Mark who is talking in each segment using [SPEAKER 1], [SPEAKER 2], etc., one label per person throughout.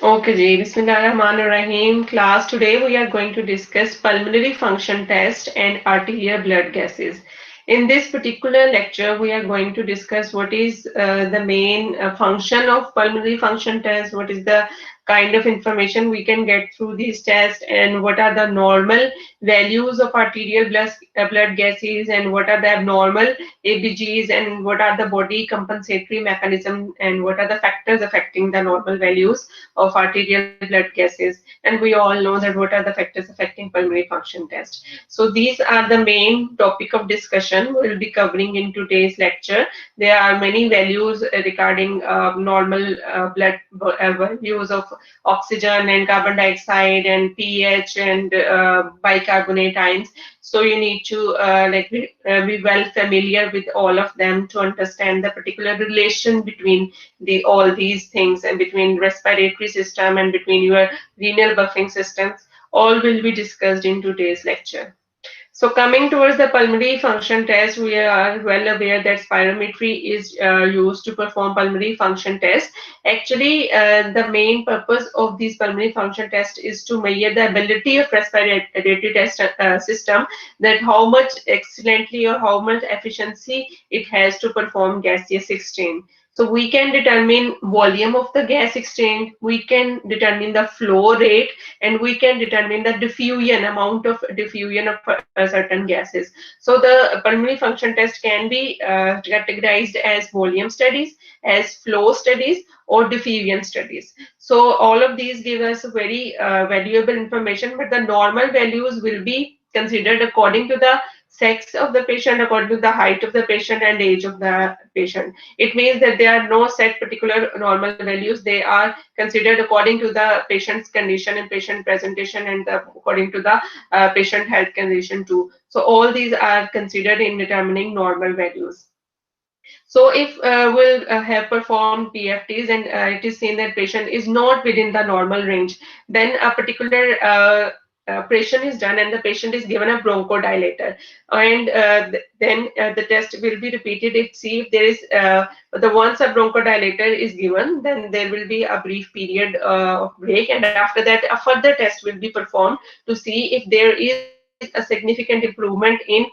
[SPEAKER 1] Okay, ji. Bismillahirrahmanirrahim. Class, today we are going to discuss pulmonary function test and arterial blood gases. In this particular lecture, we are going to discuss what is the main function of pulmonary function test, what is the kind of information we can get through these tests, and what are the normal values of arterial blood gases, and what are the abnormal ABGs, and what are the body compensatory mechanism, and what are the factors affecting the normal values of arterial blood gases, and we all know that what are the factors affecting pulmonary function test. So these are the main topic of discussion we'll be covering in today's lecture. There are many values regarding normal values of oxygen and carbon dioxide and pH and bicarbonate ions. So you need to be well familiar with all of them to understand the particular relation between all these things, and between respiratory system and between your renal buffering systems. All will be discussed in today's lecture. So coming towards the pulmonary function test, we are well aware that spirometry is used to perform pulmonary function test. Actually, the main purpose of these pulmonary function test is to measure the ability of respiratory test system, that how much excellently or how much efficiency it has to perform gaseous exchange. So we can determine volume of the gas exchange, we can determine the flow rate, and we can determine the diffusion amount of diffusion of certain gases. So the pulmonary function test can be categorized as volume studies, as flow studies, or diffusion studies. So all of these give us very valuable information, but the normal values will be considered according to the sex of the patient, according to the height of the patient and age of the patient. It means that there are no set particular normal values. They are considered according to the patient's condition and patient presentation, and according to the patient health condition too. So all these are considered in determining normal values. So if we'll have performed PFTs and it is seen that patient is not within the normal range, then a particular operation is done and the patient is given a bronchodilator, and then the test will be repeated. If see if there is the once a bronchodilator is given, then there will be a brief period of break, and after that a further test will be performed to see if there is a significant improvement in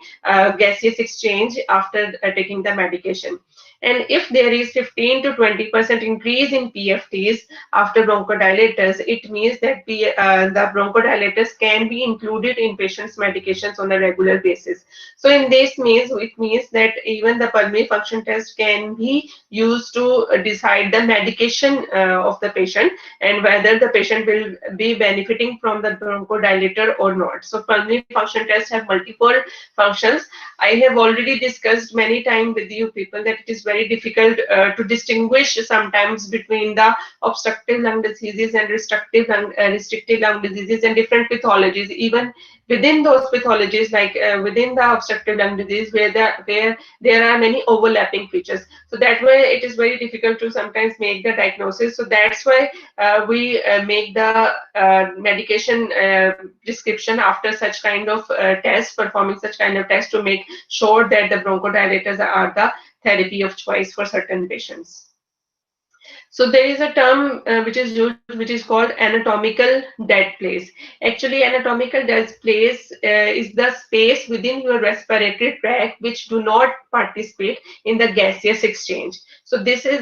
[SPEAKER 1] gaseous exchange after taking the medication. And if there is 15 to 20% increase in PFTs after bronchodilators, it means that the bronchodilators can be included in patients' medications on a regular basis. So in this means, it means that even the pulmonary function test can be used to decide the medication of the patient, and whether the patient will be benefiting from the bronchodilator or not. So pulmonary function tests have multiple functions. I have already discussed many times with you people that it is very difficult to distinguish sometimes between the obstructive lung diseases and restrictive lung diseases and different pathologies. Even within those pathologies, like within the obstructive lung disease, where there are many overlapping features. So that way it is very difficult to sometimes make the diagnosis. So that's why we make the medication prescription after such kind of test, performing such kind of test to make sure that the bronchodilators are the therapy of choice for certain patients. So there is a term which is used, which is called anatomical dead place. Actually, anatomical dead place is the space within your respiratory tract which do not participate in the gaseous exchange. So this is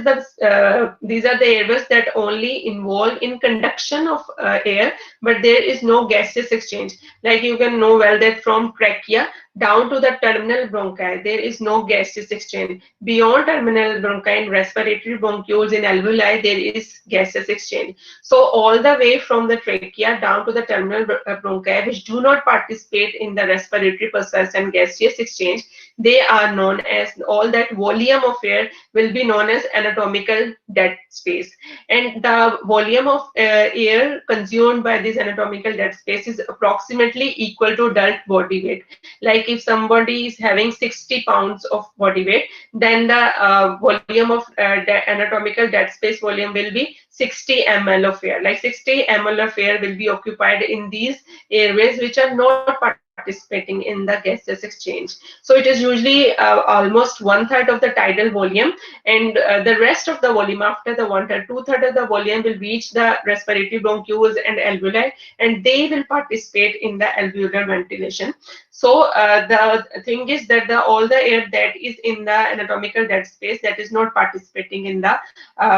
[SPEAKER 1] these are the areas that only involve in conduction of air, but there is no gaseous exchange. Like you can know well that from trachea down to the terminal bronchi, there is no gaseous exchange. Beyond terminal bronchi and respiratory bronchioles in alveoli, there is gaseous exchange. So all the way from the trachea down to the terminal bronchi, which do not participate in the respiratory process and gaseous exchange, they are known as, all that volume of air will be known as anatomical dead space. And the volume of air consumed by this anatomical dead space is approximately equal to adult body weight. Like if somebody is having 60 pounds of body weight, then the volume of the anatomical dead space volume will be 60 ml of air. Like 60 ml of air will be occupied in these airways which are not participating in the gaseous exchange. So it is usually almost 1/3 of the tidal volume, and the rest of the volume, after the 1/3, 2/3 of the volume will reach the respiratory bronchioles and alveoli, and they will participate in the alveolar ventilation. So the thing is that all the air that is in the anatomical dead space, that is not participating in the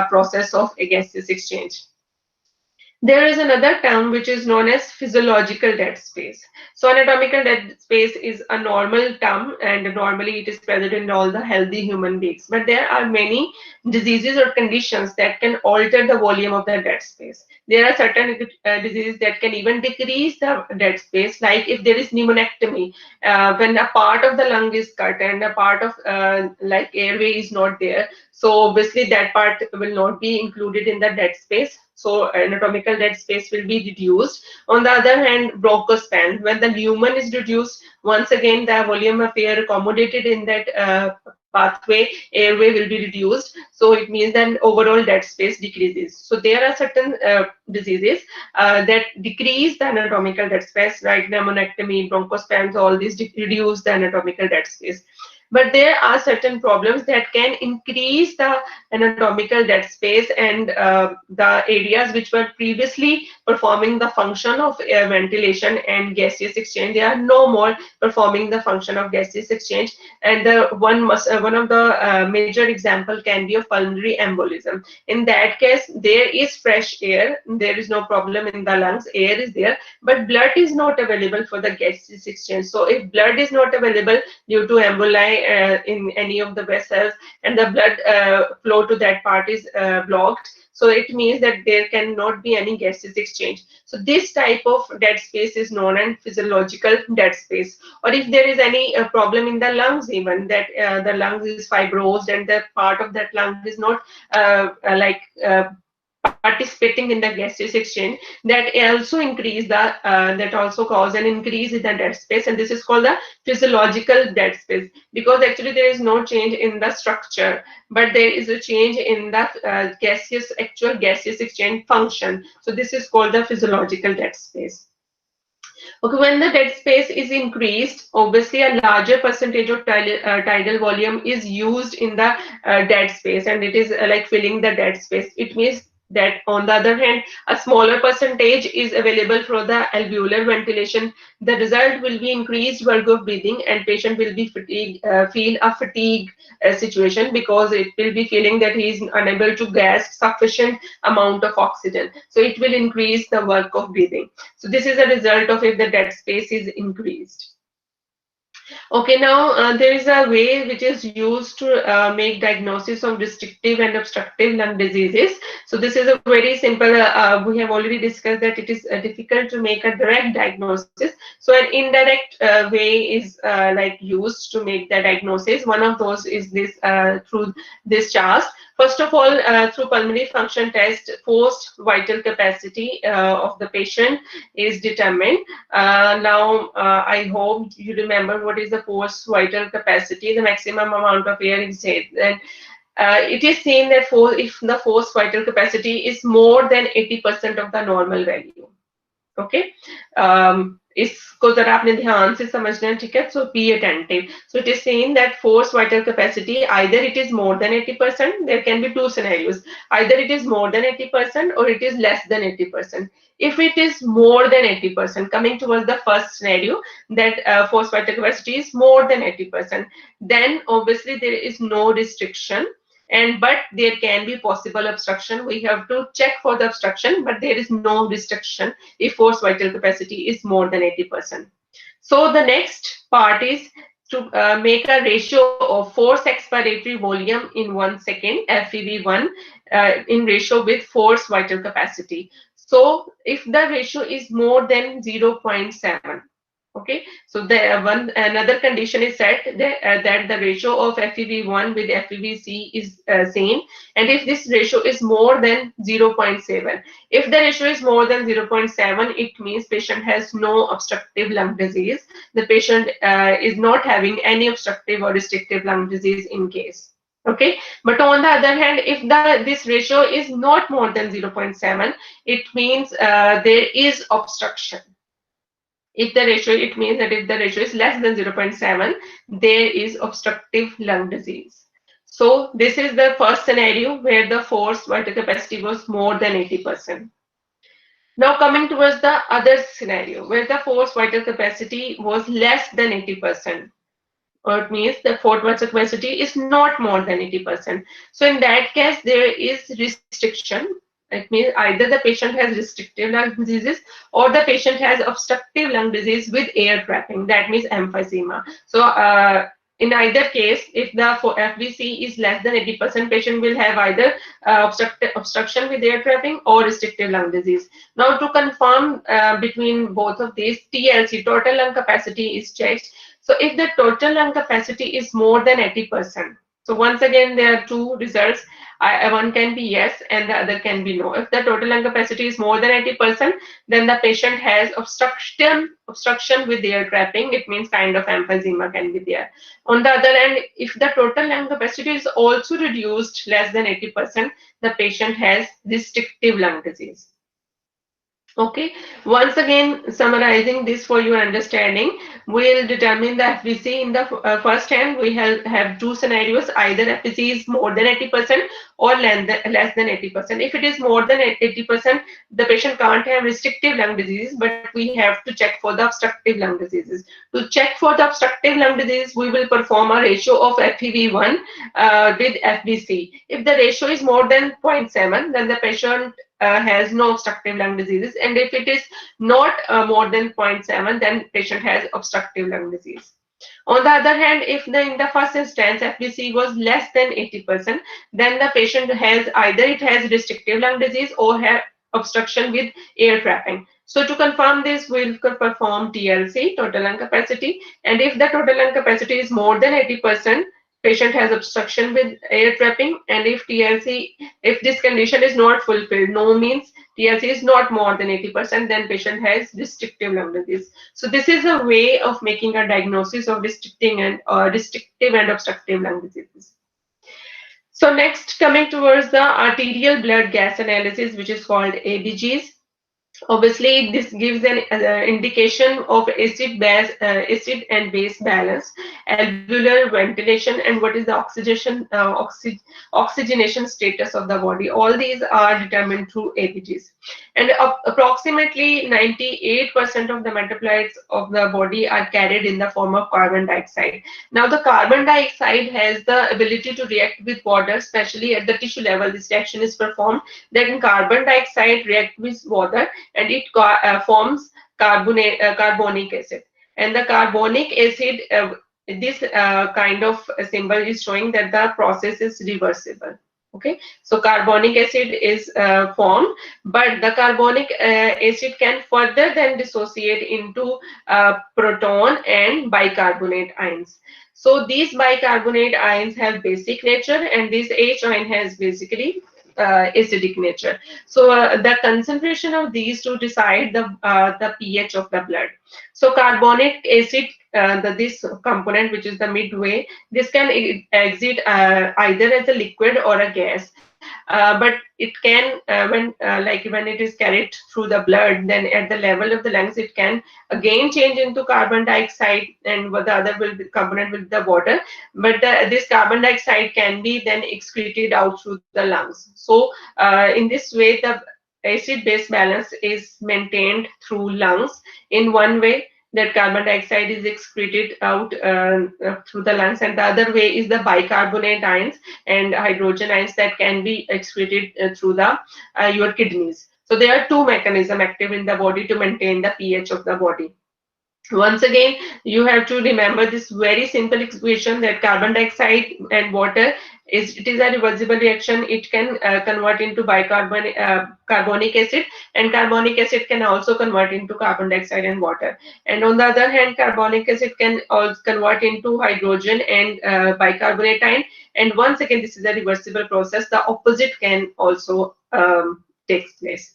[SPEAKER 1] process of a gaseous exchange. There is another term which is known as physiological dead space. So anatomical dead space is a normal term, and normally it is present in all the healthy human beings. But there are many diseases or conditions that can alter the volume of the dead space. There are certain diseases that can even decrease the dead space, like if there is pneumonectomy, when a part of the lung is cut and a part of like airway is not there. So obviously that part will not be included in the dead space. So anatomical dead space will be reduced. On the other hand, bronchospan, when the lumen is reduced, once again the volume of air accommodated in that pathway, airway will be reduced. So it means that overall dead space decreases. So there are certain diseases that decrease the anatomical dead space, like pneumonectomy, bronchospasms, all these reduce the anatomical dead space. But there are certain problems that can increase the anatomical dead space, and the areas which were previously performing the function of air ventilation and gaseous exchange, they are no more performing the function of gaseous exchange. And the one of the major example can be of pulmonary embolism. In that case, there is fresh air, there is no problem in the lungs, air is there, but blood is not available for the gaseous exchange. So if blood is not available due to emboli in any of the vessels, and the blood flow to that part is blocked, so it means that there cannot be any gaseous exchange. So this type of dead space is known as physiological dead space. Or if there is any problem in the lungs, even that the lungs is fibrosed and the part of that lung is not participating in the gaseous exchange, that also increase the that also cause an increase in the dead space, and this is called the physiological dead space, because actually there is no change in the structure, but there is a change in the actual gaseous exchange function. So this is called the physiological dead space. Okay, when the dead space is increased, obviously a larger percentage of tidal volume is used in the dead space, and it is like filling the dead space. It means that on the other hand, a smaller percentage is available for the alveolar ventilation. The result will be increased work of breathing, and patient will be feel a fatigue situation, because it will be feeling that he is unable to gasp sufficient amount of oxygen. So it will increase the work of breathing. So this is a result of if the dead space is increased. Okay, now there is a way which is used to make diagnosis of restrictive and obstructive lung diseases. So this is a very simple, we have already discussed that it is difficult to make a direct diagnosis. So an indirect way is like used to make the diagnosis. One of those is this through this chart. First of all, through pulmonary function test, forced vital capacity of the patient is determined. Now, I hope you remember what is the forced vital capacity, the maximum amount of air inside. Then it is seen that if the forced vital capacity is more than 80% of the normal value. Okay इसको जरा आपने ध्यान से समझना है, ठीक है. So be attentive. So it is saying that force vital capacity either it is more than 80%. There can be two scenarios. Either it is more than 80% or it is less than 80%. If it is more than 80%, coming towards the first scenario, that force vital capacity is more than 80%, then obviously there is no restriction, and but there can be possible obstruction. We have to check for the obstruction, but there is no restriction if force vital capacity is more than 80%. So the next part is to make a ratio of force expiratory volume in 1 second, FEV1, in ratio with force vital capacity. So if the ratio is more than 0.7, okay, so the another condition is set that the ratio of FEV1 with FEVC is same, and if this ratio is more than 0.7, if the ratio is more than 0.7, it means patient has no obstructive lung disease. The patient is not having any obstructive or restrictive lung disease in case. Okay, but on the other hand, if this ratio is not more than 0.7, it means there is obstruction. If the ratio, it means that if the ratio is less than 0.7, there is obstructive lung disease. So this is the first scenario where the forced vital capacity was more than 80%. Now coming towards the other scenario where the forced vital capacity was less than 80%, or it means the forced vital capacity is not more than 80%. So in that case, there is restriction. It means either the patient has restrictive lung diseases or the patient has obstructive lung disease with air trapping. That means emphysema. So in either case, if the FVC is less than 80%, patient will have either obstruction with air trapping or restrictive lung disease. Now to confirm between both of these, TLC, total lung capacity, is checked. So if the total lung capacity is more than 80%, so once again there are two results. One can be yes and the other can be no. If the total lung capacity is more than 80%, then the patient has obstruction with air trapping. It means kind of emphysema can be there. On the other hand, if the total lung capacity is also reduced less than 80%, the patient has restrictive lung disease. Okay, once again, summarizing this for your understanding, we'll determine the FVC in the first hand. We have two scenarios, either FVC is more than 80% or less than 80%. If it is more than 80%, the patient can't have restrictive lung disease, but we have to check for the obstructive lung diseases. To check for the obstructive lung disease, we will perform a ratio of FEV1 with FVC. If the ratio is more than 0.7, then the patient has no obstructive lung diseases, and if it is not more than 0.7, then patient has obstructive lung disease. On the other hand, if in the first instance FVC was less than 80%, then the patient has either it has restrictive lung disease or have obstruction with air trapping. So to confirm this, we'll perform TLC, total lung capacity, and if the total lung capacity is more than 80%, patient has obstruction with air trapping, and if TLC, if this condition is not fulfilled, no means TLC is not more than 80%, then patient has restrictive lung disease. So this is a way of making a diagnosis of restrictive and obstructive lung diseases. So next, coming towards the arterial blood gas analysis, which is called ABGs. Obviously, this gives an indication of acid and base balance, alveolar ventilation, and what is the oxygenation status of the body. All these are determined through ABGs. And approximately 98% of the metabolites of the body are carried in the form of carbon dioxide. Now, the carbon dioxide has the ability to react with water, especially at the tissue level. This reaction is performed. Then carbon dioxide reacts with water, and it forms carbonic acid. And the carbonic acid, this kind of symbol is showing that the process is reversible. Okay, so carbonic acid is formed, but the carbonic acid can further then dissociate into proton and bicarbonate ions. So these bicarbonate ions have basic nature, and this H ion has basically acidic nature. So the concentration of these two decide the pH of the blood. So carbonic acid, this component, which is the midway, this can exit either as a liquid or a gas. But it can when it is carried through the blood, then at the level of the lungs it can again change into carbon dioxide, and the other component will be the water. But this carbon dioxide can be then excreted out through the lungs. So in this way, the acid base balance is maintained through lungs in one way, that carbon dioxide is excreted out through the lungs, and the other way is the bicarbonate ions and hydrogen ions that can be excreted through the your kidneys. So there are two mechanisms active in the body to maintain the pH of the body. Once again, you have to remember this very simple equation, that carbon dioxide and water it is a reversible reaction. It can convert into carbonic acid, and carbonic acid can also convert into carbon dioxide and water. And on the other hand, carbonic acid can also convert into hydrogen and bicarbonate ion. And once again, this is a reversible process. The opposite can also take place.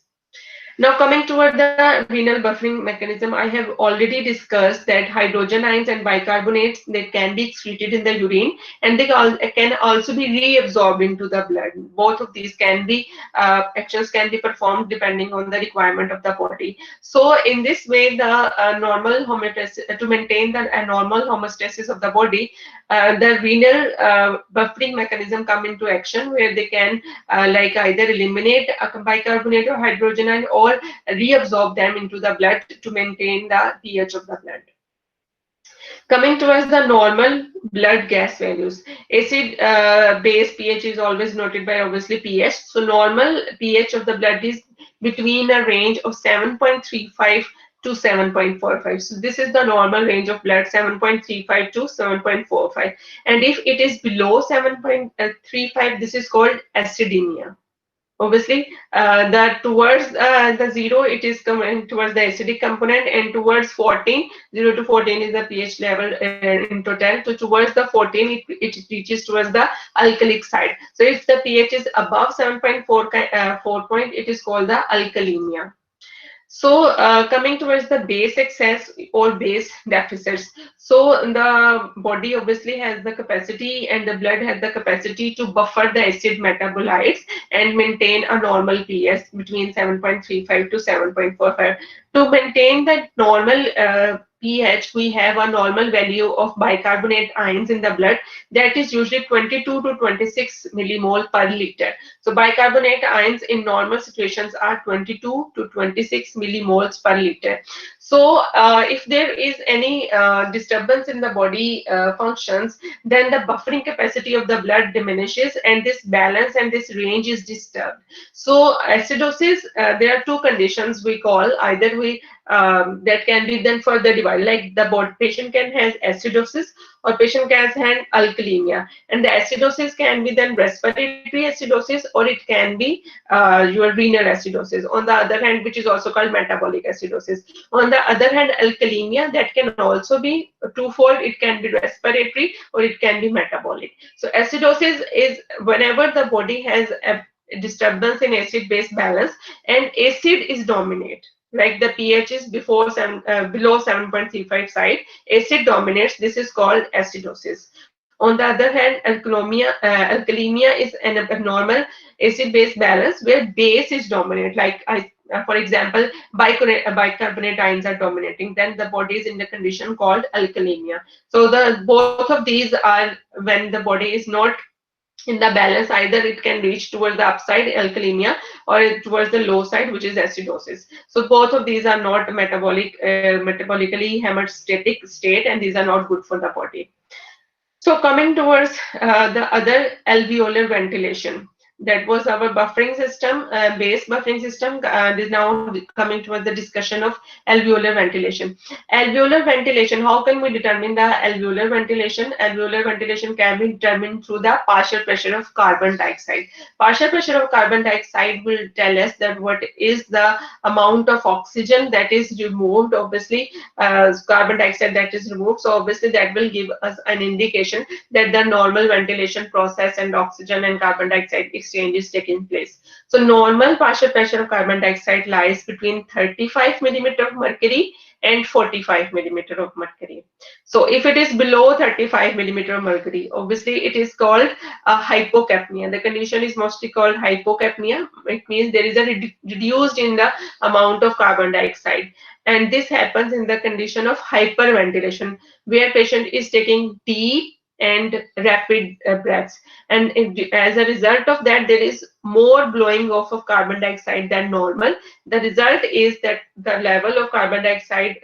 [SPEAKER 1] Now coming toward the renal buffering mechanism, I have already discussed that hydrogen ions and bicarbonates, they can be excreted in the urine, and they can also be reabsorbed into the blood. Both of these can be actions can be performed depending on the requirement of the body. So in this way, the normal homeostasis, to maintain the normal homeostasis of the body, the renal buffering mechanism come into action, where they can like either eliminate a bicarbonate or hydrogen ion, or reabsorb them into the blood to maintain the pH of the blood. Coming towards the normal blood gas values, acid base pH is always noted by obviously pH. So normal pH of the blood is between a range of 7.35 to 7.45. So this is the normal range of blood, 7.35 to 7.45. And if it is below 7.35, this is called acidemia. Obviously, that towards the zero, it is coming towards the acidic component, and towards 14, 0 to 14 is the pH level in total. So towards the 14, it reaches towards the alkalic side. So if the pH is above 7.4 4 point, it is called the alkalemia. So coming towards the base excess or base deficits. So the body obviously has the capacity, and the blood has the capacity to buffer the acid metabolites and maintain a normal pH between 7.35 to 7.45. To maintain that normal pH, we have a normal value of bicarbonate ions in the blood that is usually 22 to 26 millimole per liter. So bicarbonate ions in normal situations are 22 to 26 millimoles per liter. So if there is any disturbance in the body functions, then the buffering capacity of the blood diminishes, and this balance and this range is disturbed. So acidosis, there are two conditions we call, either we that can be then further divided, like the patient can have acidosis or patient can have alkalemia, and the acidosis can be then respiratory acidosis, or it can be your renal acidosis on the other hand, which is also called metabolic acidosis. On the other hand, alkalemia, that can also be twofold. It can be respiratory or it can be metabolic. So acidosis is whenever the body has a disturbance in acid base balance and acid is dominate, like the pH is below 7.35 side, acid dominates. This is called acidosis. On the other hand, alkalemia is an abnormal acid-base balance where base is dominant. Like for example, bicarbonate ions are dominating. Then the body is in the condition called alkalemia. So the both of these are when the body is not in the balance. Either it can reach towards the upside, alkalemia, or towards the low side, which is acidosis. So both of these are not metabolically hemostatic state, and these are not good for the body. So coming towards the other, alveolar ventilation. That was our buffering system, base buffering system. Is now coming towards the discussion of alveolar ventilation. Alveolar ventilation, how can we determine the alveolar ventilation? Alveolar ventilation can be determined through the partial pressure of carbon dioxide. Partial pressure of carbon dioxide will tell us that what is the amount of oxygen that is removed, obviously carbon dioxide that is removed. So obviously that will give us an indication that the normal ventilation process and oxygen and carbon dioxide exchange is taking place. So normal partial pressure of carbon dioxide lies between 35 millimeter of mercury and 45 millimeter of mercury. So if it is below 35 millimeter of mercury, obviously it is called hypocapnia. The condition is mostly called hypocapnia. It means there is a reduced in the amount of carbon dioxide, and this happens in the condition of hyperventilation, where patient is taking deep and rapid breaths, and as a result of that there is more blowing off of carbon dioxide than normal. The result is that the level of carbon dioxide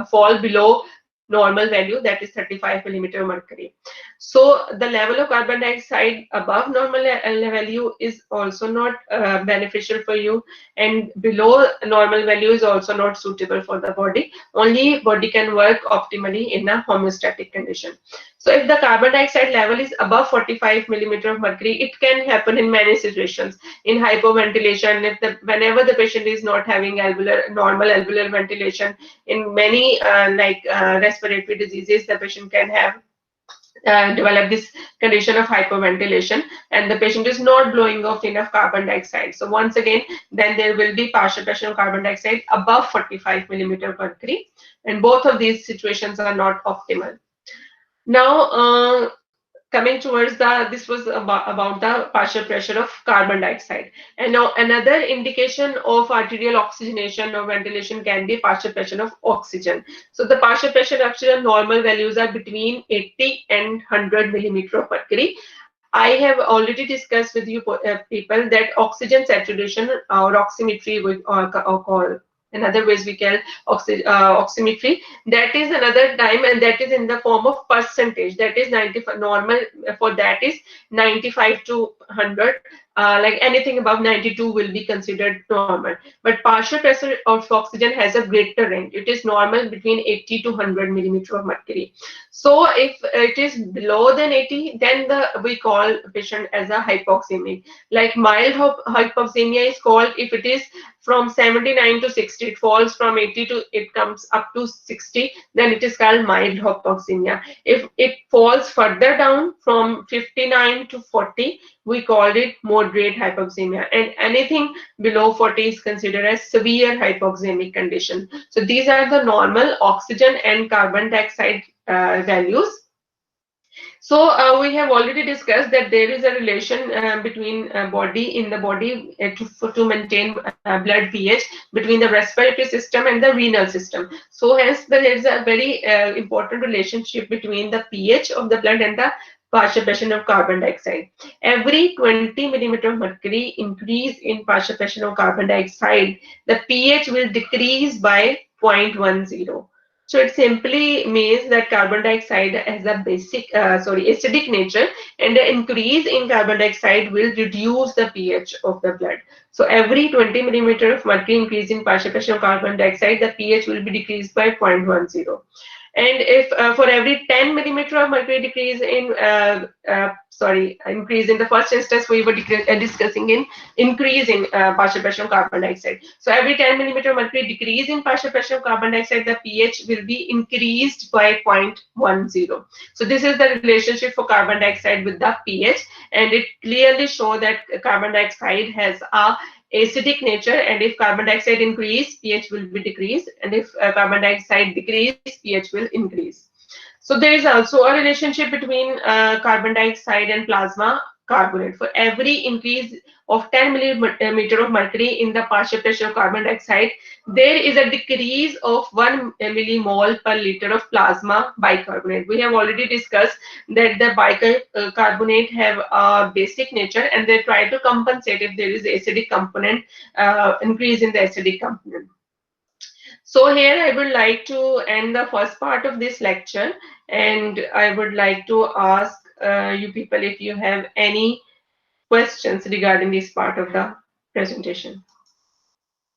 [SPEAKER 1] fall below normal value, that is 35 millimeter of mercury. So the level of carbon dioxide above normal value is also not beneficial for you, and below normal value is also not suitable for the body. Only body can work optimally in a homeostatic condition. So if the carbon dioxide level is above 45 millimeter of mercury, it can happen in many situations. In hypoventilation, whenever the patient is not having normal alveolar ventilation, in many respiratory diseases, the patient can have develop this condition of hyperventilation, and the patient is not blowing off enough carbon dioxide. So once again, then there will be partial pressure of carbon dioxide above 45 millimeter mercury, and both of these situations are not optimal. Now, coming towards this was about the partial pressure of carbon dioxide. And now another indication of arterial oxygenation or ventilation can be partial pressure of oxygen. So the partial pressure of oxygen normal values are between 80 and 100 millimeter of mercury. I have already discussed with you people that oxygen saturation or oximetry or call another ways we call oximetry, that is another time, and that is in the form of percentage. That is 95 normal for that is 95 to 100. Like anything above 92 will be considered normal, but partial pressure of oxygen has a greater range. It is normal between 80 to 100 millimeter of mercury. So if it is below than 80, then we call patient as a hypoxemic. Like mild hypoxemia is called if it is from 79 to 60, it falls from 80 to it comes up to 60, then it is called mild hypoxemia. If it falls further down from 59 to 40, we called it moderate hypoxemia, and anything below 40 is considered as severe hypoxemic condition. So these are the normal oxygen and carbon dioxide values. So we have already discussed that there is a relation between body in the body to maintain blood pH between the respiratory system and the renal system. So hence there is a very important relationship between the pH of the blood and the partial pressure of carbon dioxide. Every 20 millimeter of mercury increase in partial pressure of carbon dioxide, the pH will decrease by 0.10. So it simply means that carbon dioxide has a acidic nature, and the increase in carbon dioxide will reduce the pH of the blood. So every 20 millimeter of mercury increase in partial pressure of carbon dioxide, the pH will be decreased by 0.10. And if for every 10 millimeter of mercury decrease in increase in the first instance, we were discussing in increase in partial pressure of carbon dioxide. So every 10 millimeter of mercury decrease in partial pressure of carbon dioxide, the pH will be increased by 0.10. So this is the relationship for carbon dioxide with the pH, and it clearly shows that carbon dioxide has a acidic nature, and if carbon dioxide increase, pH will be decreased, and if carbon dioxide decrease, pH will increase. So there is also a relationship between carbon dioxide and plasma carbonate. For every increase of 10 millimeter of mercury in the partial pressure of carbon dioxide, there is a decrease of 1 millimole per liter of plasma bicarbonate. We have already discussed that the bicarbonate have a basic nature, and they try to compensate if there is acidic component, increase in the acidic component. So here I would like to end the first part of this lecture, and I would like to ask you people if you have any questions regarding this part of the presentation.